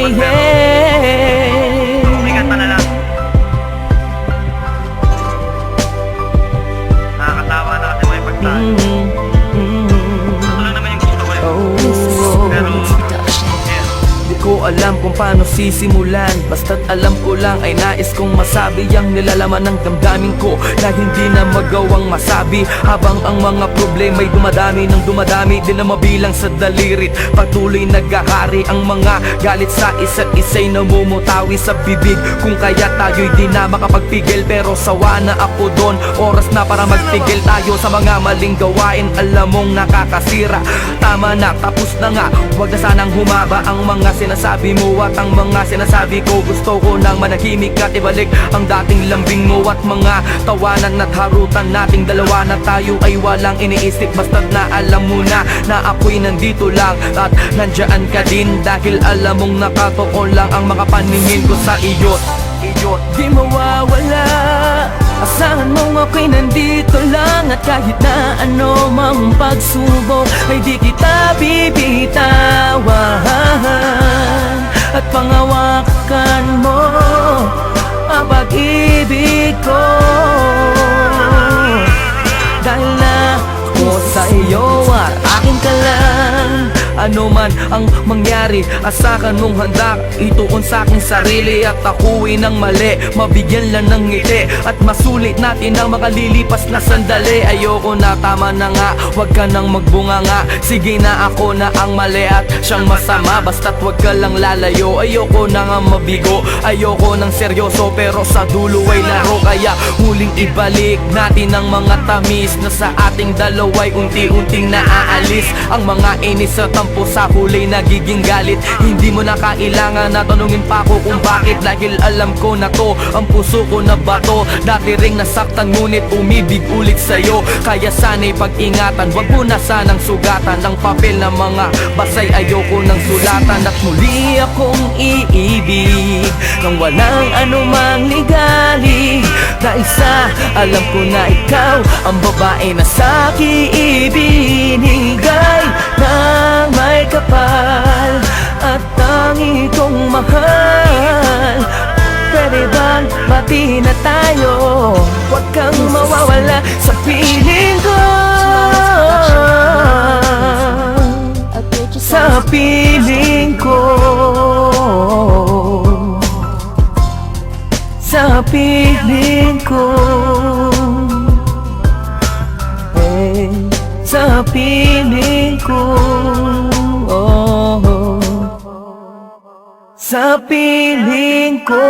lumabas pero tumigat pa na lang. Nakakatawa na kasi may pagtayo. Ito lang naman yung gusto ko eh. Pero Di ko alam kung paano sisimulan, basta't alam ko lang ay nais kong masabi ang nilalaman ng damdamin ko na hindi na magawang masabi. Habang ang mga problema'y dumadami ng dumadami, di na mabilang sa dalirit. Patuloy nagkakari ang mga galit sa isa't isa'y namumutawi sa bibig. Kung kaya tayo'y di na makapagpigil, pero sawa na ako doon. Oras na para magtigil tayo sa mga maling gawain, alam mong nakakasira. Tama na, tapos na nga, huwag na sanang humaba ang mga sinasabi mo at ang mga sinasabi ko. Gusto ko nang manahimik at ibalik ang dating lambing mo at mga tawanan at harutan nating dalawa na tayo ay walang iniisip. Basta't na alam mo na ako'y nandito lang at nandyan ka din, dahil alam mong nakatuon lang ang mga paningin ko sa iyo. Di mawawala, asahan mong ako'y nandito lang, at kahit na ano mang pagsubok ay di kita bibitawan. At pangawakan mo ang pag-ibig ko, dahil na ako sa iyo at akin ka lang. Ano man ang mangyari, asakan mong handa ituon sa aking sarili, at ako'y nang mali, mabigyan lang ng ngiti at masulit natin ang makalilipas na sandali. Ayoko na, tama na nga, wag ka nang magbunga nga. Sige na, ako na ang mali at siyang masama, basta't wag ka lang lalayo. Ayoko na nga mabigo, ayoko nang seryoso, pero sa dulo ay laro. Kaya huling ibalik natin ang mga tamis na sa ating dalawa'y unti-unting naaalis. Ang mga inis at tampo sa huli nagiging galit. Hindi mo na kailangan na tanungin pa ako kung bakit, dahil alam ko na to ang puso ko na bato. Dati ring nasaktan ngunit umibig ulit sa'yo, kaya sana'y pag-ingatan, wag mo na sanang sugatan ang papel na mga basay. Ayoko ng sulatan at muli akong iibig nang walang anumang ligali, dahil sa alam ko na ikaw ang babae na sa'kin ibinigay ng may kapal at tangi kong mahal. Pwede bang bati na tayo? Huwag kang mawawala sa piling ko, sa piling ko, sa piling ko, sa piling ko, sa piling ko.